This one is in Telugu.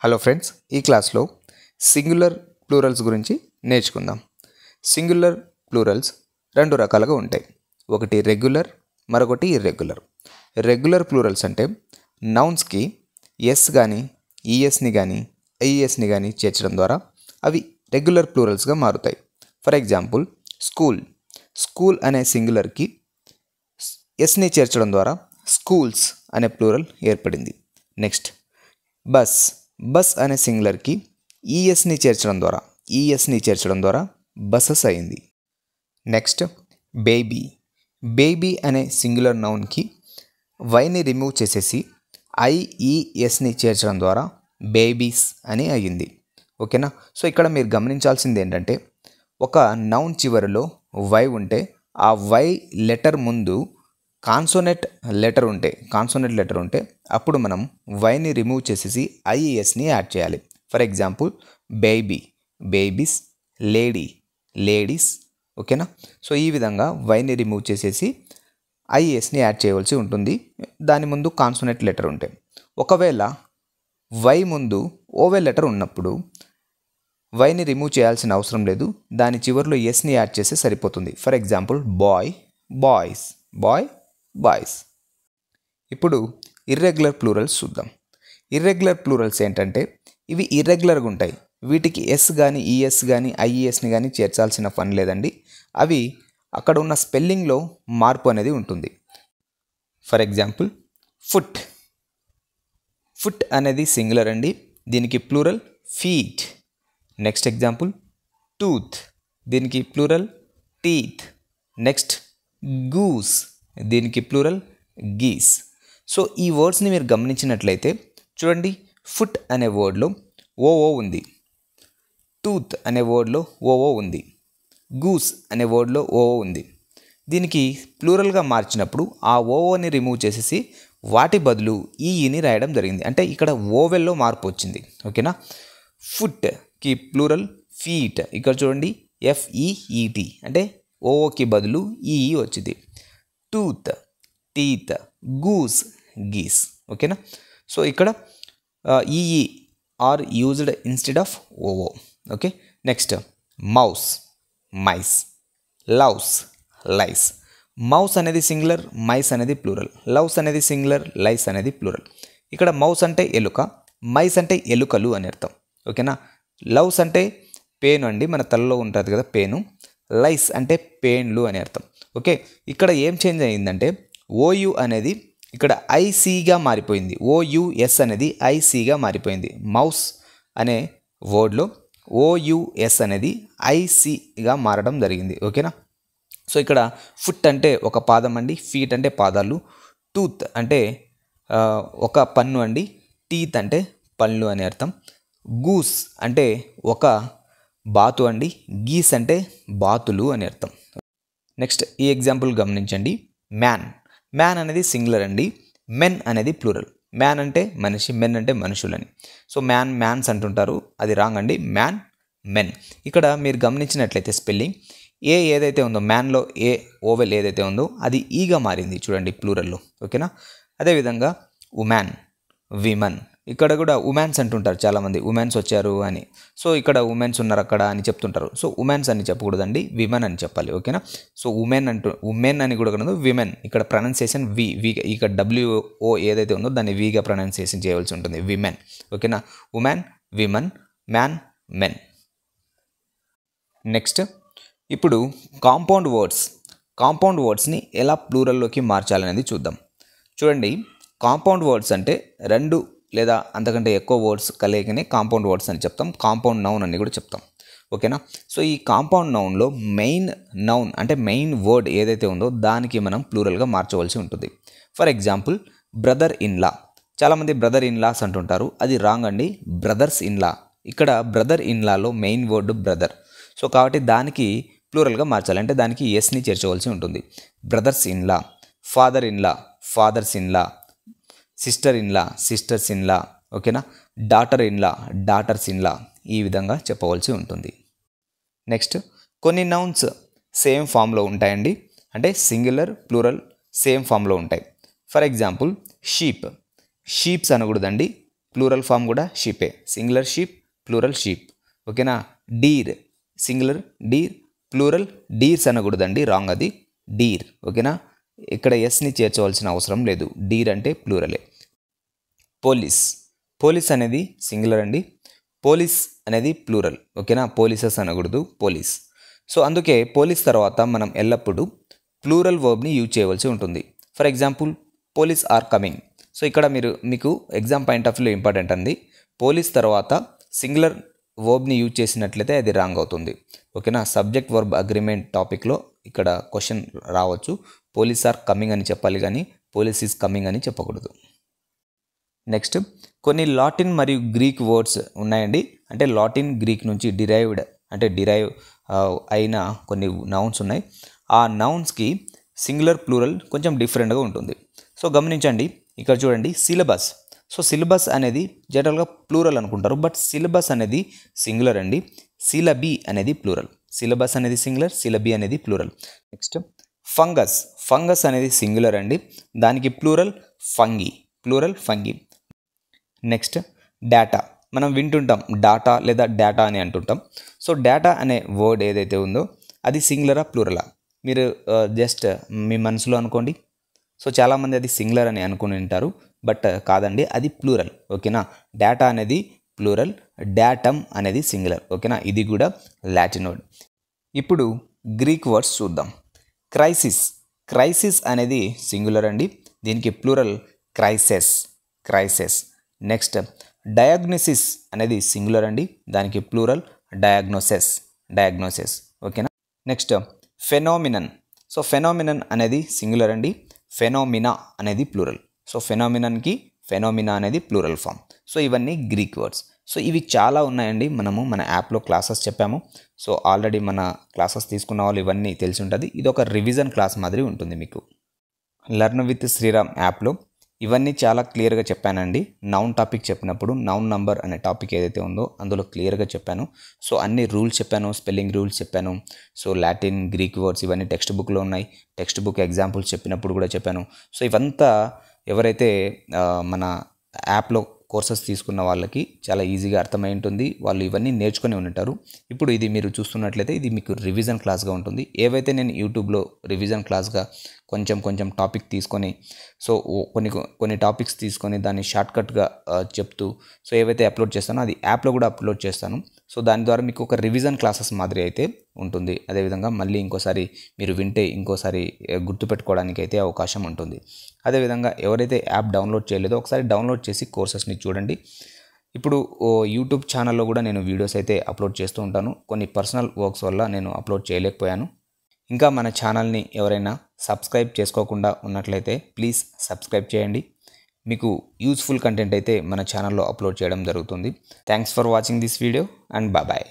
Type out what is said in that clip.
హలో ఫ్రెండ్స్, ఈ క్లాస్లో సింగులర్ ప్లూరల్స్ గురించి నేర్చుకుందాం. సింగులర్ ప్లూరల్స్ రెండు రకాలుగా ఉంటాయి. ఒకటి రెగ్యులర్, మరొకటి ఇర్రెగ్యులర్. రెగ్యులర్ ప్లూరల్స్ అంటే నౌన్స్కి ఎస్ కానీ, ఈఎస్ని కానీ, ఐఈఎస్ని కానీ చేర్చడం ద్వారా అవి రెగ్యులర్ ప్లూరల్స్గా మారుతాయి. For example, school. స్కూల్ అనే సింగులర్కి ఎస్ని చేర్చడం ద్వారా స్కూల్స్ అనే ప్లూరల్ ఏర్పడింది. Next, bus. బస్ అనే సింగులర్కి ఈఎస్ని చేర్చడం ద్వారా బసెస్ అయింది. Next, baby. బేబీ అనే సింగులర్ నౌన్కి వైని రిమూవ్ చేసేసి ఐఈఎస్ని చేర్చడం ద్వారా బేబీస్ అని అయ్యింది. ఓకేనా? సో ఇక్కడ మీరు గమనించాల్సింది ఏంటంటే, ఒక నౌన్ చివరిలో వై ఉంటే ఆ వై లెటర్ ముందు కాన్సోనెంట్ లెటర్ ఉంటే అప్పుడు మనం వైని రిమూవ్ చేసేసి ఐఈఎస్ని యాడ్ చేయాలి. For example, baby, babies, lady, ladies. ఓకేనా? సో ఈ విధంగా వైని రిమూవ్ చేసేసి ఐఈఎస్ని యాడ్ చేయవలసి ఉంటుంది దాని ముందు కాన్సోనెంట్ లెటర్ ఉంటే. ఒకవేళ వై ముందు ఓవెల్ లెటర్ ఉన్నప్పుడు వైని రిమూవ్ చేయాల్సిన అవసరం లేదు, దాని చివరిలో ఎస్ని యాడ్ చేస్తే సరిపోతుంది. For example, boy, boys, boy, boys. ఇప్పుడు ఇర్రెగ్యులర్ ప్లూరల్స్ చూద్దాం. ఇర్రెగ్యులర్ ప్లూరల్స్ ఏంటంటే ఇవి ఇర్రెగ్యులర్గా ఉంటాయి. వీటికి ఎస్ కానీ, ఈఎస్ కానీ, ఐఈఎస్ని కానీ చేర్చాల్సిన పని లేదండి. అవి అక్కడ ఉన్న స్పెల్లింగ్లో మార్పు అనేది ఉంటుంది. For example, foot. ఫుట్ అనేది సింగులర్ అండి, దీనికి plural feet. Next example, tooth. దీనికి ప్లూరల్ టీత్. Next, goose. దీనికి ప్లూరల్ గీస్. సో ఈ వర్డ్స్ని మీరు గమనించినట్లయితే చూడండి, ఫుట్ అనే వర్డ్లో ఓఓ ఉంది, టూత్ అనే వర్డ్లో ఓఓ ఉంది, గూస్ అనే వర్డ్లో ఓఓ ఉంది. దీనికి ప్లూరల్గా మార్చినప్పుడు ఆ ఓఓని రిమూవ్ చేసేసి వాటి బదులు ఈని రాయడం జరిగింది. అంటే ఇక్కడ ఓవెల్లో మార్పు వచ్చింది. ఓకేనా? ఫుట్కి ప్లూరల్ ఫీట్. ఇక్కడ చూడండి, ఎఫ్ఈఈటి అంటే ఓఓకి బదులు ఈఈ వచ్చింది. Tooth, teeth, goose, geese. ఓకేనా? సో ఇక్కడ E E are used instead of O O. Okay. Next, mouse, mice, louse, lice. Mouse అనేది సింగులర్, మైస్ అనేది ప్లూరల్. లవ్స్ అనేది సింగులర్, లైస్ అనేది ప్లూరల్. ఇక్కడ మౌస్ అంటే ఎలుక, మైస్ అంటే ఎలుకలు అని అర్థం. ఓకేనా? లవ్స్ అంటే పేను అండి, మన తలలో ఉంటుంది కదా పేను. లైస్ అంటే పేన్లు అని అర్థం. ఓకే. ఇక్కడ ఏం చేంజ్ అయ్యిందంటే ఓయు అనేది ఇక్కడ ఐసీగా మారిపోయింది. ఓయుఎస్ అనేది ఐసీగా మారిపోయింది. మౌస్ అనే వర్డ్లో ఓయుఎస్ అనేది ఐసీగా మారడం జరిగింది. ఓకేనా? సో ఇక్కడ ఫుట్ అంటే ఒక పాదం అండి, ఫీట్ అంటే పాదాలు, టూత్ అంటే ఒక పన్ను అండి, టీత్ అంటే పళ్ళు అని అర్థం, గూస్ అంటే ఒక బాతు అండి, గీస్ అంటే బాతులు అని అర్థం. నెక్స్ట్, ఈ ఎగ్జాంపుల్ గమనించండి. మ్యాన్. మ్యాన్ అనేది సింగులర్ అండి, మెన్ అనేది ప్లూరల్. మ్యాన్ అంటే మనిషి, మెన్ అంటే మనుషులని. సో మ్యాన్స్ అంటుంటారు, అది రాంగ్ అండి. Man, men. ఇక్కడ మీరు గమనించినట్లయితే స్పెల్లింగ్ ఏదైతే ఉందో మ్యాన్లో ఓవెల్ ఏదైతే ఉందో అది ఈగా మారింది చూడండి ప్లూరల్లో. ఓకేనా? అదేవిధంగా ఉమెన్, విమన్. ఇక్కడ కూడా ఉమెన్స్ అంటుంటారు చాలామంది, ఉమెన్స్ వచ్చారు అని. సో ఇక్కడ ఉమెన్స్ ఉన్నారు అక్కడ అని చెప్తుంటారు. సో ఉమెన్స్ అని చెప్పకూడదండి, విమెన్ అని చెప్పాలి. ఓకేనా? సో ఉమెన్ అని కూడా కనదు, విమెన్. ఇక్కడ ప్రొనౌన్సియేషన్ వి ఇక్కడ డబ్ల్యూఓ ఏదైతే ఉందో దాన్ని విగా ప్రొనౌన్సియేషన్ చేయవలసి ఉంటుంది, విమెన్. ఓకేనా? Women, women, man, men. Next, ఇప్పుడు కాంపౌండ్ వర్డ్స్ని ఎలా ప్లూరల్లోకి మార్చాలనేది చూద్దాం. చూడండి, కాంపౌండ్ వర్డ్స్ అంటే రెండు లేదా అంతకంటే ఎక్కువ వర్డ్స్ కలిగినే కాంపౌండ్ వర్డ్స్ అని చెప్తాం. కాంపౌండ్ నౌన్ అని కూడా చెప్తాం. ఓకేనా? సో ఈ కాంపౌండ్ నౌన్లో మెయిన్ నౌన్ అంటే మెయిన్ వర్డ్ ఏదైతే ఉందో దానికి మనం ప్లూరల్గా మార్చవలసి ఉంటుంది. For example, brother in law. చాలామంది బ్రదర్ ఇన్లాస్ అంటుంటారు, అది రాంగ్ అండి, బ్రదర్స్ ఇన్లా. ఇక్కడ బ్రదర్ ఇన్లాలో మెయిన్ వర్డ్ బ్రదర్. సో కాబట్టి దానికి ప్లూరల్గా మార్చాలి, అంటే దానికి ఎస్ని చేర్చవలసి ఉంటుంది. Brothers in law, father in law, fathers in law, sister in law, sisters in law. ఓకేనా? Daughter in law, daughters in law. ఈ విధంగా చెప్పవలసి ఉంటుంది. నెక్స్ట్, కొన్ని నౌన్స్ సేమ్ ఫామ్లో ఉంటాయండి, అంటే సింగులర్, ప్లూరల్ సేమ్ ఫామ్లో ఉంటాయి. For example, sheep. షీప్స్ అనకూడదండి, ప్లూరల్ ఫామ్ కూడా షీపే, సింగులర్ షీప్, ప్లూరల్ షీప్. ఓకేనా. Deer singular deer, plural deers అనకూడదండి, రాంగ్ అది, డీర్. ఓకేనా. ఇక్కడ ఎస్ని చేర్చవలసిన అవసరం లేదు, డీర్ అంటే ప్లూరలే. పోలీస్, పోలీస్ అనేది సింగులర్ అండి, పోలీస్ అనేది ప్లూరల్. ఓకేనా. పోలీసెస్ అనకూడదు, పోలీస్. సో అందుకే పోలీస్ తర్వాత మనం ఎల్లప్పుడూ ప్లూరల్ వర్బ్ని యూజ్ చేయవలసి ఉంటుంది. For example police are coming. So ఇక్కడ మీకు ఎగ్జామ్ పాయింట్ ఆఫ్ వ్యూలో ఇంపార్టెంట్ అండి. పోలీస్ తర్వాత సింగులర్ వర్బ్ని యూజ్ చేసినట్లయితే అది రాంగ్ అవుతుంది. ఓకేనా. సబ్జెక్ట్ వర్బ్ అగ్రిమెంట్ టాపిక్లో ఇక్కడ క్వశ్చన్ రావచ్చు. పోలీస్ ఆర్ కమింగ్ అని చెప్పాలి కానీ పోలీస్ ఈజ్ కమింగ్ అని చెప్పకూడదు. నెక్స్ట్ కొన్ని లాటిన్ మరియు గ్రీక్ వర్డ్స్ ఉన్నాయండి. అంటే లాటిన్ గ్రీక్ నుంచి డిరైవ్ అయిన కొన్ని నౌన్స్ ఉన్నాయి. ఆ నౌన్స్కి సింగులర్ ప్లూరల్ కొంచెం డిఫరెంట్గా ఉంటుంది. సో గమనించండి, ఇక్కడ చూడండి సిలబస్. సో సిలబస్ అనేది జనరల్గా ప్లూరల్ అనుకుంటారు, బట్ సిలబస్ అనేది సింగులర్ అండి. సిలబీ అనేది ప్లూరల్. సిలబస్ అనేది సింగులర్, సిలబీ అనేది ప్లూరల్. Next fungus. ఫంగస్ అనేది సింగులర్ అండి, దానికి plural fungi, plural fungi. Next data. మనం వింటుంటాం డాటా లేదా డేటా అని అంటుంటాం. సో డేటా అనే వర్డ్ ఏదైతే ఉందో అది సింగులరా ప్లూరలా మీరు జస్ట్ మీ మనసులో అనుకోండి. సో చాలామంది అది సింగులర్ అని అనుకుని ఉంటారు, బట్ కాదండి, అది ప్లూరల్. ఓకేనా. డేటా అనేది ప్లూరల్, డాటమ్ అనేది సింగులర్. ఓకేనా. ఇది కూడా లాటిన్ వర్డ్. ఇప్పుడు గ్రీక్ వర్డ్స్ చూద్దాం. క్రైసిస్. క్రైసిస్ అనేది సింగులర్ అండి, దీనికి plural crises, crises. Next diagnosis అనేది సింగులర్ అండి, దానికి ప్లూరల్ డయాగ్నోసెస్, డయాగ్నోసెస్. ఓకేనా. Next phenomenon. సో ఫెనోమినన్ అనేది సింగులర్ అండి, ఫెనోమినా అనేది ప్లూరల్. సో ఫెనోమినన్కి ఫెనోమినా అనేది ప్లూరల్ ఫామ్. సో ఇవన్నీ గ్రీక్ వర్డ్స్. సో ఇవి చాలా ఉన్నాయండి, మనము మన యాప్లో క్లాసెస్ చెప్పాము. సో ఆల్రెడీ మన క్లాసెస్ తీసుకున్న వాళ్ళు ఇవన్నీ తెలిసి ఉంటుంది. ఇది ఒక రివిజన్ క్లాస్ మాదిరి ఉంటుంది మీకు. లర్న్ విత్ శ్రీరామ్ యాప్లో ఇవన్నీ చాలా క్లియర్గా చెప్పానండి. నౌన్ టాపిక్ చెప్పినప్పుడు నౌన్ నంబర్ అనే టాపిక్ ఏదైతే ఉందో అందులో క్లియర్గా చెప్పాను. సో అన్ని రూల్స్ చెప్పాను, స్పెల్లింగ్ రూల్స్ చెప్పాను. సో లాటిన్ గ్రీక్ వర్డ్స్ ఇవన్నీ టెక్స్ట్ బుక్లో ఉన్నాయి. టెక్స్ట్ బుక్ ఎగ్జాంపుల్స్ చెప్పినప్పుడు కూడా చెప్పాను. సో ఇవంతా ఎవరైతే మన యాప్లో కోర్సెస్ తీసుకున్న వాళ్ళకి చాలా ఈజీగా అర్థమై ఉంటుంది, వాళ్ళు ఇవన్నీ నేర్చుకొని ఉంటారు. ఇప్పుడు ఇది మీరు చూస్తున్నట్లయితే ఇది మీకు రివిజన్ క్లాస్గా ఉంటుంది. ఏవైతే నేను యూట్యూబ్లో రివిజన్ క్లాస్గా కొంచెం టాపిక్ తీసుకొని, సో కొన్ని టాపిక్స్ తీసుకొని దాన్ని షార్ట్కట్గా చెప్తూ సో ఏవైతే అప్లోడ్ చేస్తానో అది యాప్లో కూడా అప్లోడ్ చేస్తాను. సో దాని ద్వారా మీకు ఒక రివిజన్ క్లాసెస్ మాదిరి అయితే ఉంటుంది. అదేవిధంగా మళ్ళీ ఇంకోసారి మీరు వింటే ఇంకోసారి గుర్తుపెట్టుకోవడానికి అయితే అవకాశం ఉంటుంది. అదేవిధంగా ఎవరైతే యాప్ డౌన్లోడ్ చేయలేదో ఒకసారి డౌన్లోడ్ చేసి కోర్సెస్ని చూడండి. ఇప్పుడు యూట్యూబ్ ఛానల్లో కూడా నేను వీడియోస్ అయితే అప్లోడ్ చేస్తూ ఉంటాను. కొన్ని పర్సనల్ వర్క్స్ వల్ల నేను అప్లోడ్ చేయలేకపోయాను. ఇంకా మన ఛానల్ని ఎవరైనా సబ్స్క్రైబ్ చేసుకోకుండా ఉన్నట్లయితే ప్లీజ్ సబ్స్క్రైబ్ చేయండి. మీకు యూస్ఫుల్ కంటెంట్ అయితే మన ఛానల్లో అప్లోడ్ చేయడం జరుగుతుంది. Thanks for watching this video and bye.